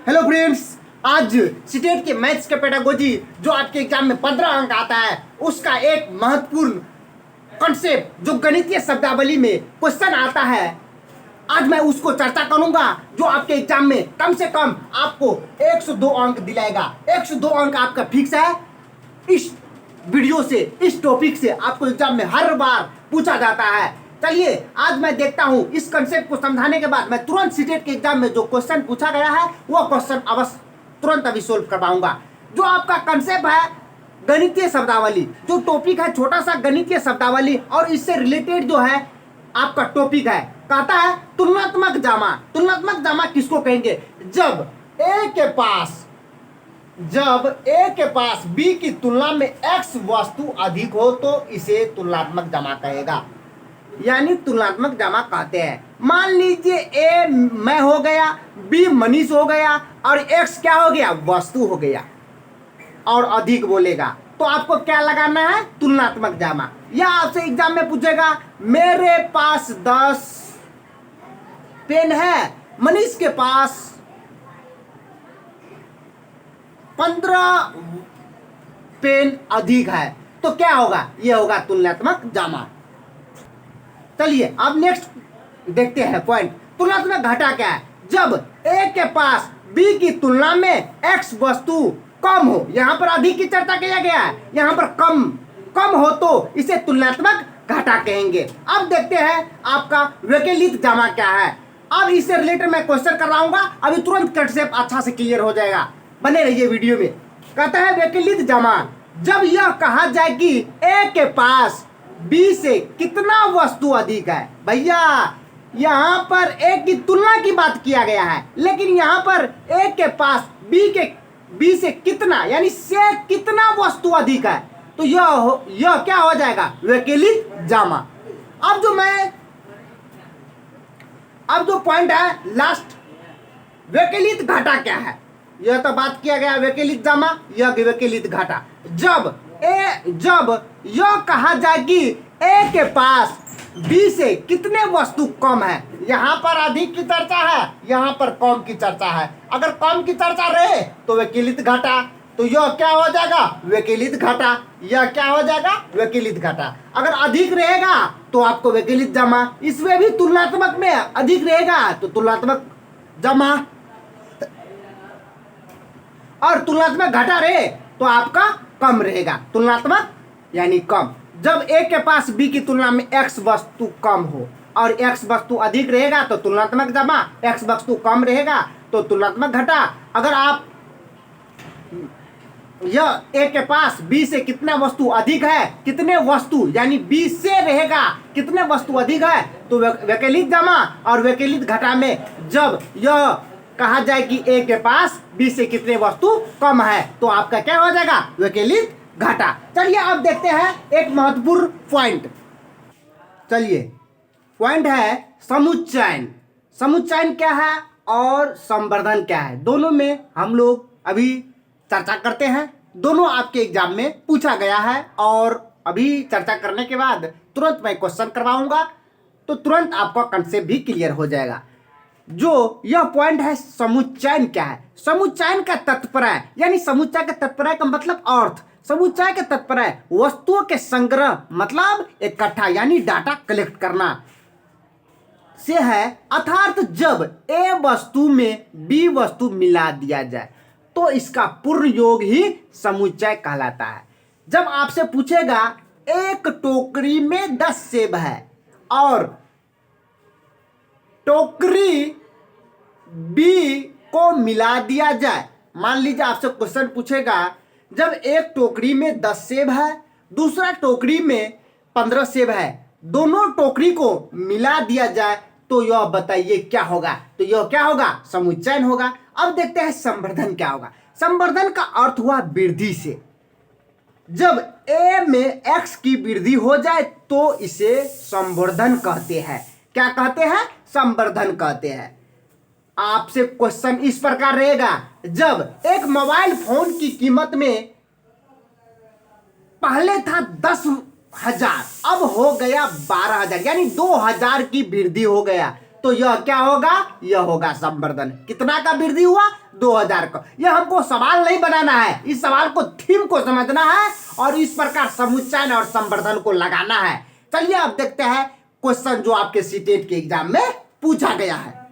Hello friends, आज CTET के maths के पेडागोजी जो आपके एग्जाम में 15 अंक आता है उसका एक महत्वपूर्ण कॉन्सेप्ट जो गणितीय शब्दावली में क्वेश्चन आता है, आज मैं उसको चर्चा करूंगा जो आपके एग्जाम में कम से कम आपको 102 अंक दिलाएगा। 102 अंक आपका फिक्स है। इस वीडियो से, इस टॉपिक से आपको एग्जाम में हर बार पूछा जाता है। चलिए आज मैं देखता हूं, इस कंसेप्ट को समझाने के बाद मैं तुरंत सीटेट के एग्जाम में जो क्वेश्चन पूछा गया है वो क्वेश्चन अवश्य तुरंत अभी सोल्व करवाऊंगा। जो आपका कंसेप्ट है गणितीय शब्दावली, जो टॉपिक है छोटा सा गणितीय शब्दावली, और इससे रिलेटेड जो है आपका टॉपिक है, कहता है तुलनात्मक जामा। तुलनात्मक जामा किसको कहेंगे? जब ए के पास बी की तुलना में एक्स वस्तु अधिक हो तो इसे तुलनात्मक जमा कहेगा, यानी तुलनात्मक जमा कहते हैं। मान लीजिए ए मैं हो गया, बी मनीष हो गया और एक्स क्या हो गया? वस्तु हो गया और अधिक बोलेगा तो आपको क्या लगाना है? तुलनात्मक जमा। या आपसे एग्जाम में पूछेगा मेरे पास 10 पेन है, मनीष के पास 15 पेन अधिक है, तो क्या होगा? यह होगा तुलनात्मक जमा। चलिए अब नेक्स्ट देखते हैं पॉइंट। तुलनात्मक घटा क्या है? जब ए के पास बी की तुलना में एक्स वस्तु कम हो, यहां पर अधिक की चर्चा किया गया है, यहां पर कम हो तो इसे तुलनात्मक घटा कहेंगे। अब देखते हैं आपका वैकल्पिक जमा क्या है। अब इससे रिलेटेड मैं क्वेश्चन कराऊंगा, अभी तुरंत कंसेप्ट अच्छा से क्लियर हो जाएगा, बने रहिए वीडियो में। कहता है वैकल्पिक जमा, जब यह कहा जाए कि ए के पास बी से कितना वस्तु अधिक है। भैया यहाँ पर ए की तुलना की बात किया गया है, लेकिन यहाँ पर ए के पास बी से कितना, यानी से कितना वस्तु अधिक है, तो यह क्या हो जाएगा? वैकल्पिक जमा। अब जो पॉइंट है लास्ट, वैकल्पिक घटा क्या है? यह तो बात किया गया वैकल्पिक जमा, यह वैकल्पिक घटा। जब यह कहा जाए कि ए के पास बी से कितने वस्तु कम है, यहां पर अधिक की चर्चा है, यहां पर कम की चर्चा है। अगर कम की चर्चा रहे तो वैकल्पिक घटा, तो यह क्या हो जाएगा? वैकल्पिक घटा। यह क्या हो जाएगा? वैकल्पिक घटा। अगर अधिक रहेगा तो आपको वैकल्पिक जमा। इसमें भी तुलनात्मक में अधिक रहेगा तो तुलनात्मक जमा, और तुलनात्मक घटा रहे तो आपका कम रहेगा, तुलनात्मक यानी कम। जब ए के पास बी की तुलना में एक्स वस्तु कम हो और एक्स वस्तु अधिक रहेगा तो तुलनात्मक जमा, एक्स वस्तु कम रहेगा तो तुलनात्मक घटा। अगर आप यह ए के पास बी से कितना वस्तु अधिक है, कितने वस्तु यानी बी से रहेगा कितने वस्तु अधिक है, तो वैकल्पिक जमा। और वैकल्पिक घटा में जब यह कहा जाए कि ए के पास बी से कितने वस्तु कम है तो आपका क्या हो जाएगा? वैकल्पिक घटा। चलिए अब देखते हैं एक महत्वपूर्ण पॉइंट। चलिए पॉइंट है समुच्चयन। समुच्चयन क्या है और संवर्धन क्या है, दोनों में हम लोग अभी चर्चा करते हैं। दोनों आपके एग्जाम में पूछा गया है और अभी चर्चा करने के बाद तुरंत मैं क्वेश्चन करवाऊंगा तो तुरंत आपका कंसेप्ट भी क्लियर हो जाएगा। जो यह पॉइंट है समुच्चयन क्या है? समुच्चयन का तात्पर्य, यानी समुच्चय का तात्पर्य का मतलब अर्थ, समुच्चय का तात्पर्य वस्तुओं के संग्रह, मतलब इकट्ठा यानी डाटा कलेक्ट करना से है। अर्थात जब ए वस्तु में बी वस्तु मिला दिया जाए तो इसका पूर्ण योग ही समुच्चय कहलाता है। जब आपसे पूछेगा एक टोकरी में 10 सेब है और टोकरी बी को मिला दिया जाए, मान लीजिए आपसे क्वेश्चन पूछेगा जब एक टोकरी में 10 सेब है, दूसरा टोकरी में 15 सेब है, दोनों टोकरी को मिला दिया जाए तो यह बताइए क्या होगा? तो यह क्या होगा? समुच्चयन होगा। अब देखते हैं संवर्धन क्या होगा। संवर्धन का अर्थ हुआ वृद्धि से। जब ए में एक्स की वृद्धि हो जाए तो इसे संवर्धन कहते हैं। क्या कहते हैं? संवर्धन कहते हैं। आपसे क्वेश्चन इस प्रकार रहेगा, जब एक मोबाइल फोन की कीमत में पहले था 10,000 अब हो गया 12,000, यानी 2,000 की वृद्धि हो गया, तो यह क्या होगा, यह होगा संवर्धन। कितना का वृद्धि हुआ, 2000 का। यह हमको सवाल नहीं बनाना है, इस सवाल को थीम को समझना है और इस प्रकार समुच्चयन और संवर्धन को लगाना है। चलिए अब देखते हैं क्वेश्चन जो आपके सीटेट के एग्जाम में पूछा गया है।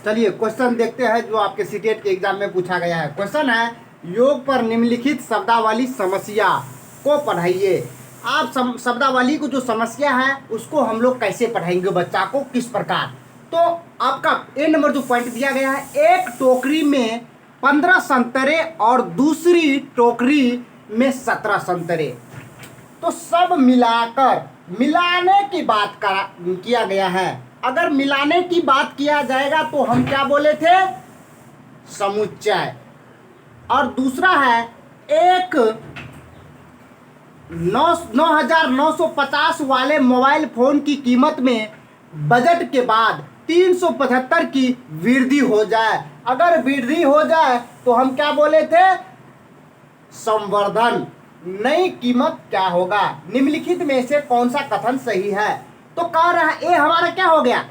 चलिए क्वेश्चन देखते हैं जो आपके सीटेट के एग्जाम में पूछा गया है। क्वेश्चन है, योग पर निम्नलिखित शब्दावली समस्या को पढ़ाइए। आप शब्दावली को जो समस्या है उसको हम लोग कैसे पढ़ाएंगे बच्चा को, किस प्रकार। तो आपका ए नंबर जो पॉइंट दिया गया है, एक टोकरी में 15 संतरे और दूसरी टोकरी में 17 संतरे, तो सब मिलाकर मिलाने की बात किया गया है। अगर मिलाने की बात किया जाएगा तो हम क्या बोले थे, समुच्चय। और दूसरा है, एक 9,950 वाले मोबाइल फोन की कीमत में बजट के बाद 375 की वृद्धि हो जाए। अगर वृद्धि हो जाए तो हम क्या बोले थे, संवर्धन। नई कीमत क्या होगा, निम्नलिखित में से कौन सा कथन सही है। तो कह रहा है ए हमारा क्या हो गया,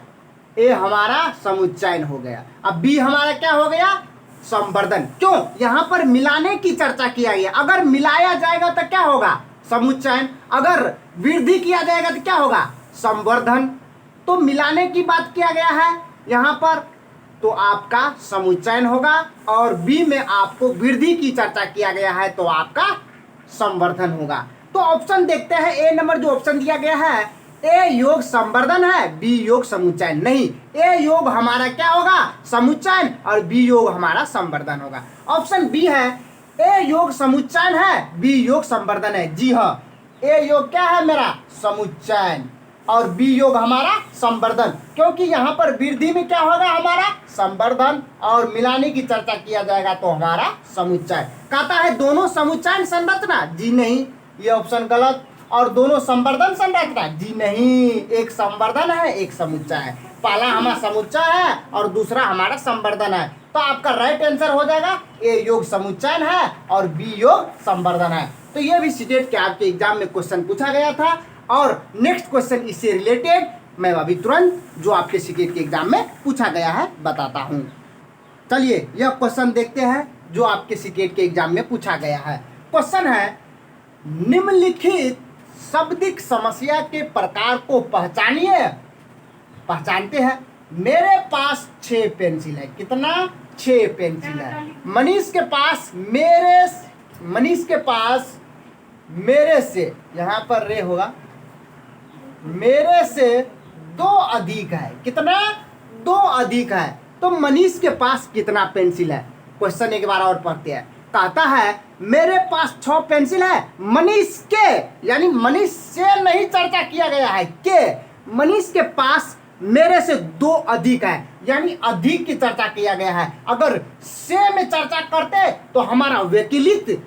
ए हमारा समुच्चयन हो गया। अब बी हमारा क्या हो गया, संवर्धन। क्यों, यहां पर मिलाने की चर्चा किया गया। अगर मिलाया जाएगा तो क्या होगा, समुच्चयन। अगर वृद्धि किया जाएगा तो क्या होगा, संवर्धन। तो मिलाने की बात किया गया है यहां पर, तो आपका समुच्चयन होगा। और बी में आपको वृद्धि की चर्चा किया गया है तो आपका संवर्धन होगा। तो ऑप्शन देखते हैं, ए नंबर जो ऑप्शन दिया गया है, ए योग संवर्धन है, बी योग समुच्चयन। नहीं, ए योग हमारा क्या होगा, समुच्चयन, और बी योग हमारा संवर्धन होगा। ऑप्शन बी है, ए योग समुच्चयन है, बी योग संवर्धन है। जी हाँ, ए योग क्या है मेरा, समुच्चयन, और बी योग हमारा संवर्धन। क्योंकि यहाँ पर वृद्धि में क्या होगा हमारा, संवर्धन, और मिलाने की चर्चा किया जाएगा तो हमारा समुच्चय। कहता है दोनों समुच्चयन संरचना, जी नहीं, ये ऑप्शन गलत। और दोनों संवर्धन संरचना, जी नहीं, एक संवर्धन है एक समुच्चय है। पहला हमारा समुच्चय है और दूसरा हमारा संवर्धन है। तो आपका राइट आंसर हो जाएगा, ए योग समुच्चयन है और बी योग संवर्धन है। तो ये भी सीटेट के आपके एग्जाम में क्वेश्चन पूछा गया था। और नेक्स्ट क्वेश्चन इससे रिलेटेड मैं अभी तुरंत जो आपके सीटेट के एग्जाम में पूछा गया है बताता हूँ। चलिए यह क्वेश्चन देखते हैं जो आपके सीटेट के एग्जाम में पूछा गया है। क्वेश्चन है, निम्नलिखित शब्दिक समस्या के प्रकार को पहचानिए। पहचानते हैं, मेरे पास 6 पेंसिल है। कितना, 6 पेंसिल है। मनीष के पास मेरे से, यहाँ पर रे होगा, मेरे से 2 अधिक है। कितना, 2 अधिक है। तो मनीष के पास कितना पेंसिल है। क्वेश्चन एक बार और पढ़ते हैं। कहता है मेरे पास 6 पेंसिल है, मनीष के, यानी मनीष से नहीं चर्चा किया गया है, के मनीष के पास मेरे से 2 अधिक है, यानी अधिक की चर्चा किया गया है। अगर से में चर्चा करते तो हमारा वैकल्पिक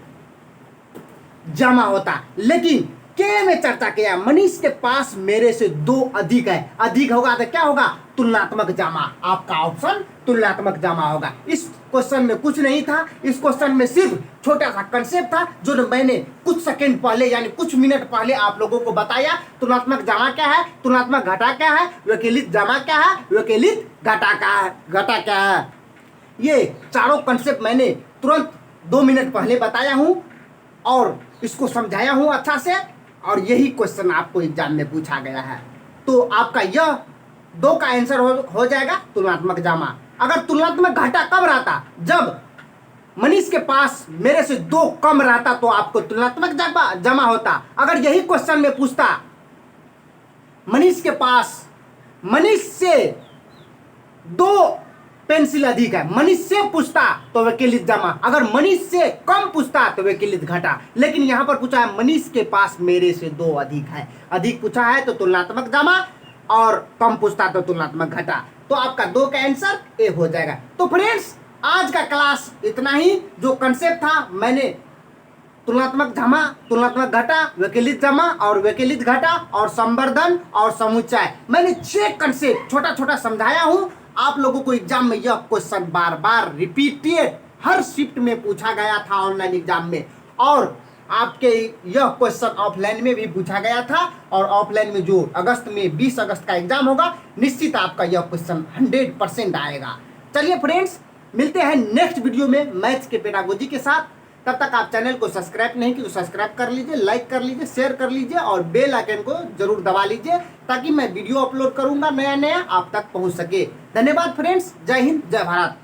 जमा होता, लेकिन के में चर्चा किया, मनीष के पास मेरे से 2 अधिक है। अधिक होगा तो क्या होगा, तुलनात्मक जमा। आपका ऑप्शन तुलनात्मक जमा होगा। इस क्वेश्चन में कुछ नहीं था, इस क्वेश्चन में सिर्फ छोटा सा कंसेप्ट था जो मैंने कुछ सेकंड पहले यानी कुछ मिनट पहले आप लोगों को बताया। तुलनात्मक जमा क्या है, तुलनात्मक घटा क्या है, वैकल्पिक जमा क्या है, वैकल्पिक घटा क्या है। ये चारों कंसेप्ट मैंने तुरंत 2 मिनट पहले बताया हूँ और इसको समझाया हूँ अच्छा से, और यही क्वेश्चन आपको एग्जाम में पूछा गया है। तो आपका यह 2 का आंसर हो जाएगा तुलनात्मक जमा। अगर तुलनात्मक घटा कब रहता, जब मनीष के पास मेरे से 2 कम रहता तो आपको तुलनात्मक जमा होता। अगर यही क्वेश्चन में पूछता मनीष के पास मनीष से 2 पेंसिल अधिक है, मनीष से पूछता तो वैकल्पिक जमा। अगर मनीष से कम पूछता तो वैकल्पिक घटा। लेकिन यहाँ पर पूछा है मनीष के पास मेरे से 2 अधिक है। अधिक पूछा है तो तुलनात्मक जमा, और कम पूछता तो तुलनात्मक घटा। तो आपका 2 का आंसर ए हो जाएगा। तो फ्रेंड्स आज का क्लास इतना ही। जो कंसेप्ट था मैंने तुलनात्मक जमा, तुलनात्मक घटा, वैकल्पिक जमा और वैकल्पिक घटा और संवर्धन और समुच्चय, मैंने 6 कंसेप्ट छोटा छोटा समझाया हूँ। आप लोगों को एग्जाम में यह क्वेश्चन बार बार रिपीटेड हर शिफ्ट में पूछा गया था ऑनलाइन एग्जाम में, और आपके यह क्वेश्चन ऑफलाइन में भी पूछा गया था और ऑफलाइन में जो अगस्त में 20 अगस्त का एग्जाम होगा निश्चित आपका यह क्वेश्चन 100% आएगा। चलिए फ्रेंड्स, मिलते हैं नेक्स्ट वीडियो में मैथ्स के पेडागोजी के साथ। तब तक आप चैनल को सब्सक्राइब नहीं किए तो सब्सक्राइब कर लीजिए, लाइक कर लीजिए, शेयर कर लीजिए और बेल आइकन को जरूर दबा लीजिए ताकि मैं वीडियो अपलोड करूंगा नया नया आप तक पहुंच सके। धन्यवाद फ्रेंड्स, जय हिंद, जय भारत।